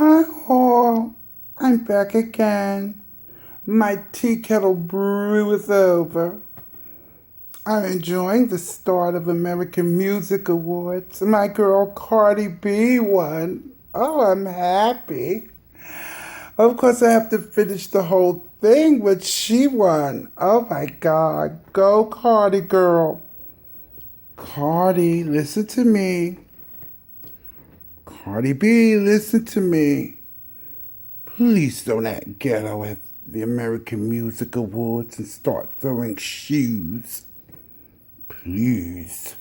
Hi all, I'm back again. My tea kettle brew is over. I'm enjoying the start of American Music Awards. My girl Cardi B won. Oh, I'm happy. Of course, I have to finish the whole thing, but she won. Oh my God. Go Cardi girl. Cardi, listen to me. Cardi B, listen to me. Please don't act ghetto at the American Music Awards and start throwing shoes. Please.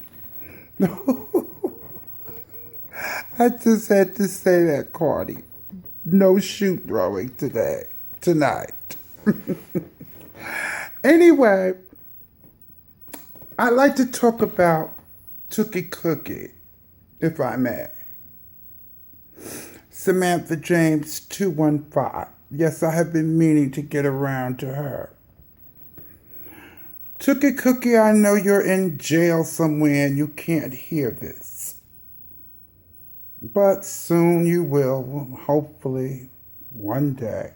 I just had to say that, Cardi. No shoe throwing tonight. Anyway, I'd like to talk about Tookie Cookie, if I may. Samantha James 215. Yes, I have been meaning to get around to her. Tookie Cookie, I know you're in jail somewhere and you can't hear this. But soon you will, hopefully, one day.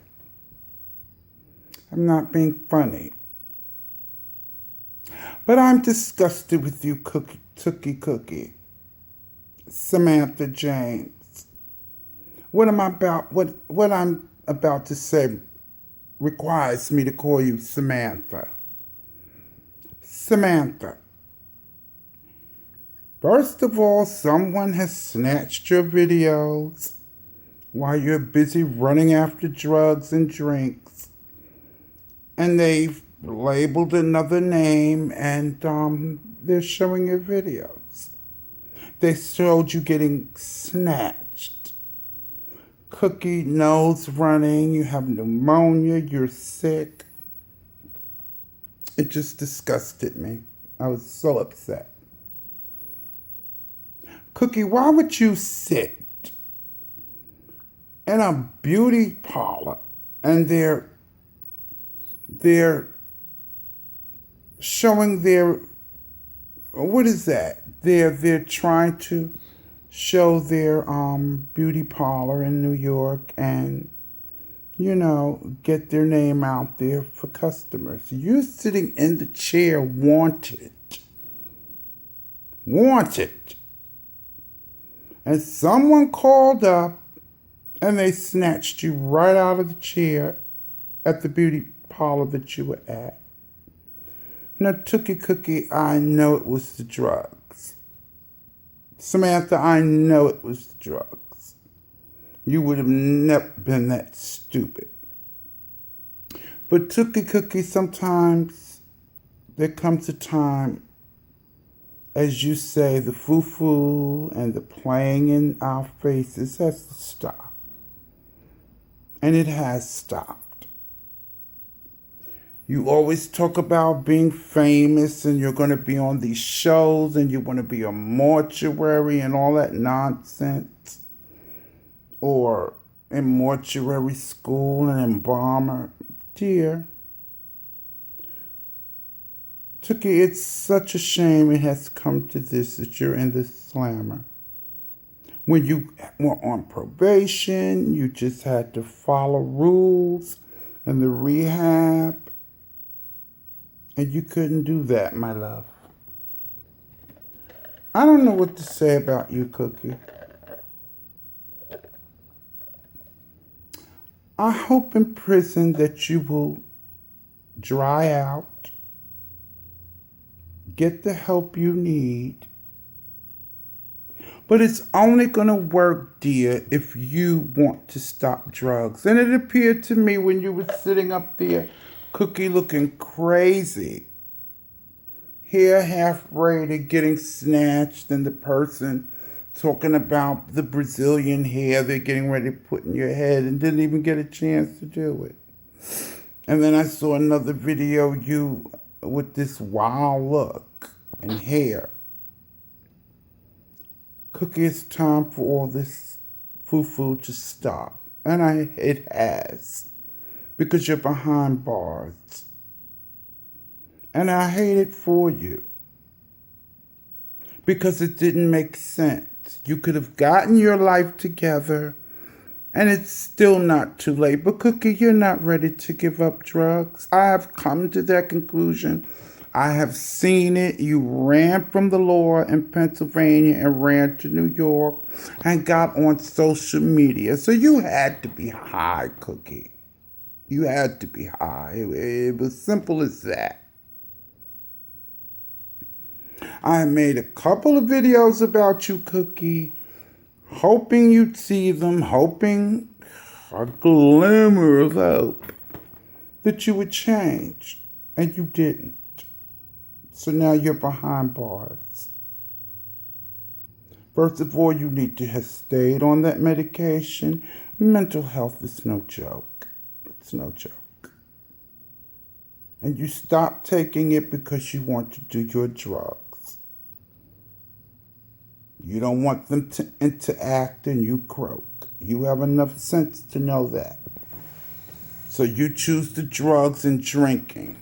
I'm not being funny. But I'm disgusted with you, Tookie Cookie. Samantha James. What I'm about to say requires me to call you Samantha. Samantha. First of all, someone has snatched your videos while you're busy running after drugs and drinks. And they've labeled another name and they're showing your videos. They showed you getting snatched. Cookie, nose running, you have pneumonia, you're sick. It just disgusted me. I was so upset. Cookie, why would you sit in a beauty parlor and they're showing their, what is that? They're trying to show their beauty parlor in New York and, you know, get their name out there for customers. You're sitting in the chair wanted. And someone called up and they snatched you right out of the chair at the beauty parlor that you were at. Now, Tookie Cookie, I know it was the drugs. Samantha, I know it was the drugs. You would have never been that stupid. But Tookie Cookie, sometimes there comes a time, as you say, the foo-foo and the playing in our faces has to stop. And it has stopped. You always talk about being famous and you're going to be on these shows and you want to be a mortuary and all that nonsense. Or in mortuary school and embalmer. Dear, Tookie, it's such a shame it has come to this that you're in this slammer. When you were on probation, you just had to follow rules and the rehab. And you couldn't do that, my love. I don't know what to say about you, Cookie. I hope in prison that you will dry out, get the help you need. But it's only going to work, dear, if you want to stop drugs. And it appeared to me when you were sitting up there, Cookie, looking crazy, hair half braided, getting snatched, and the person talking about the Brazilian hair they're getting ready to put in your head and didn't even get a chance to do it. And then I saw another video, you with this wild look and hair. Cookie, it's time for all this foo-foo to stop. And it has. Because you're behind bars. And I hate it for you. Because it didn't make sense. You could have gotten your life together And it's still not too late. But Cookie, you're not ready to give up drugs. I have come to that conclusion. I have seen it. You ran from the law in Pennsylvania and ran to New York and got on social media. So you had to be high, Cookie. You had to be high. It was simple as that. I made a couple of videos about you, Cookie, hoping you'd see them, hoping a glimmer of hope that you would change, and you didn't. So now you're behind bars. First of all, you need to have stayed on that medication. Mental health is no joke. It's no joke. And you stop taking it because you want to do your drugs. You don't want them to interact and you croak. You have enough sense to know that. So you choose the drugs and drinking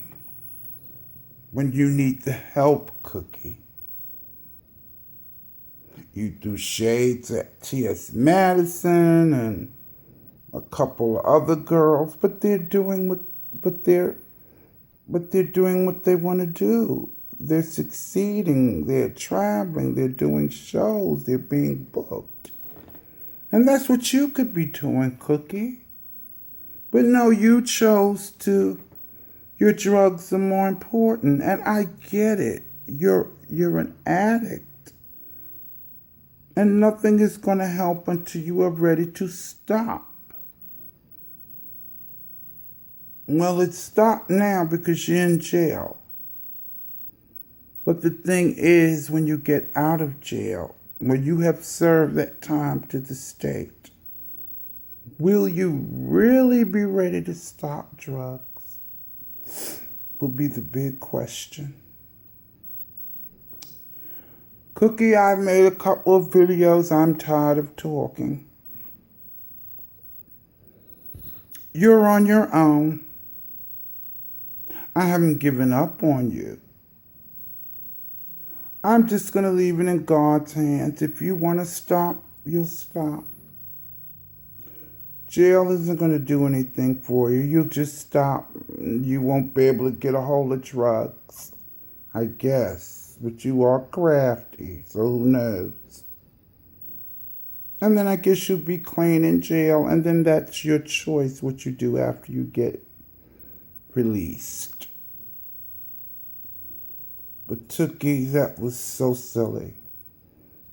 when you need the help, Cookie. You do shades at T.S. Madison and a couple of other girls, but they're doing what they want to do. They're succeeding, they're traveling, they're doing shows, they're being booked. And that's what you could be doing, Cookie. But no, you chose your drugs are more important. And I get it. You're an addict. And nothing is going to help until you are ready to stop. Well, it's stopped now because you're in jail. But the thing is, when you get out of jail, when you have served that time to the state, will you really be ready to stop drugs? Will be the big question. Cookie, I've made a couple of videos. I'm tired of talking. You're on your own. I haven't given up on you. I'm just going to leave it in God's hands. If you want to stop, you'll stop. Jail isn't going to do anything for you. You'll just stop. You won't be able to get a hold of drugs, I guess. But you are crafty, so who knows? And then I guess you'll be clean in jail, and then that's your choice what you do after you get released. But Tookie, that was so silly.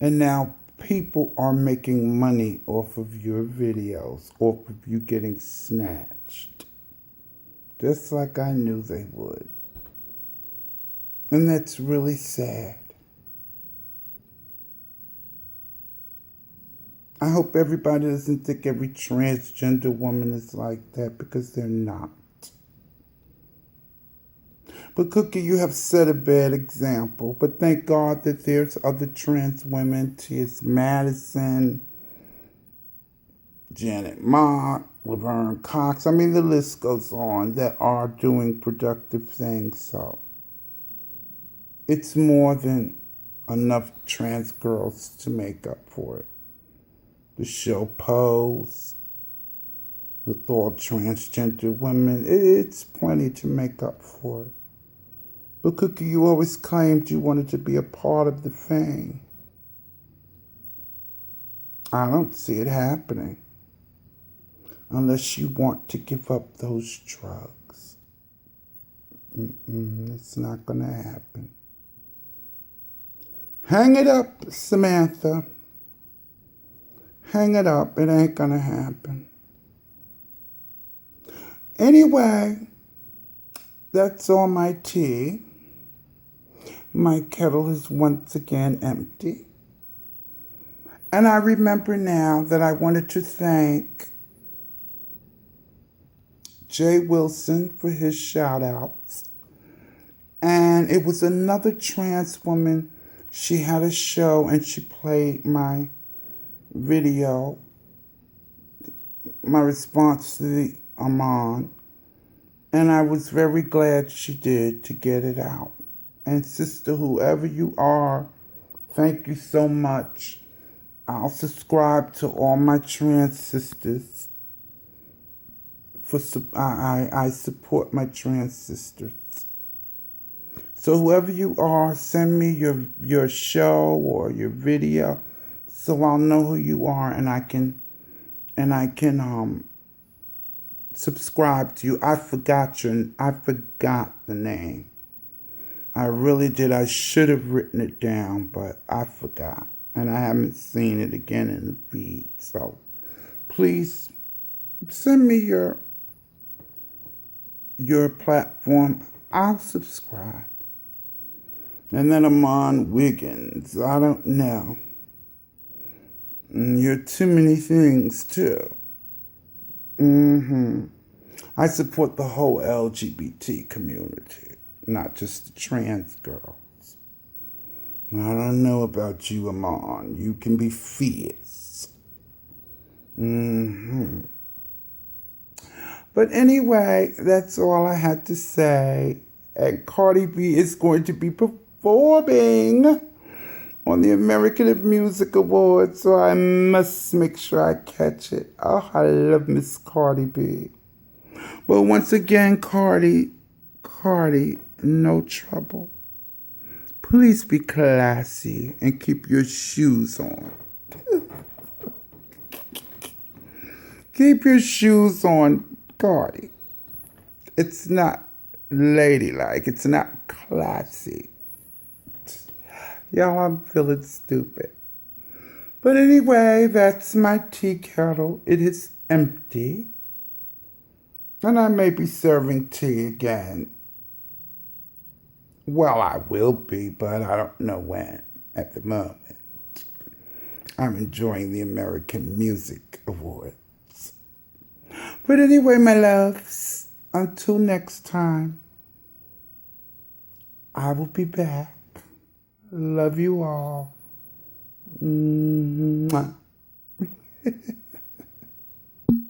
And now people are making money off of your videos, off of you getting snatched. Just like I knew they would. And that's really sad. I hope everybody doesn't think every transgender woman is like that, because they're not. But Cookie, you have set a bad example. But thank God that there's other trans women, T.S. Madison, Janet Mock, Laverne Cox. I mean, the list goes on, that are doing productive things. So it's more than enough trans girls to make up for it. The show Pose with all transgender women, it's plenty to make up for it. But Cookie, you always claimed you wanted to be a part of the fame. I don't see it happening unless you want to give up those drugs. It's not going to happen. Hang it up, Samantha. Hang it up. It ain't going to happen. Anyway, that's all my tea. My kettle is once again empty. And I remember now that I wanted to thank Jay Wilson for his shout outs. And it was another trans woman. She had a show and she played my video, my response to the Amon. And I was very glad she did to get it out. And sister, whoever you are, thank you so much. I'll subscribe to all my trans sisters. I support my trans sisters. So whoever you are, send me your show or your video, so I'll know who you are and I can subscribe to you. I forgot the name. I really did. I should have written it down, but I forgot. And I haven't seen it again in the feed. So please send me your platform. I'll subscribe. And then I'm on Wiggins. I don't know. You're too many things, too. I support the whole LGBT community, not just the trans girls. I don't know about you, Amon. You can be fierce. But anyway, that's all I had to say. And Cardi B is going to be performing on the American Music Awards, so I must make sure I catch it. Oh, I love Miss Cardi B. But once again, Cardi, no trouble. Please be classy and keep your shoes on. Keep your shoes on, Cardi. It's not ladylike. It's not classy. Y'all, I'm feeling stupid. But anyway, that's my tea kettle. It is empty. And I may be serving tea again. Well, I will be, but I don't know when at the moment. I'm enjoying the American Music Awards. But anyway, my loves, until next time, I will be back. Love you all. Mwah.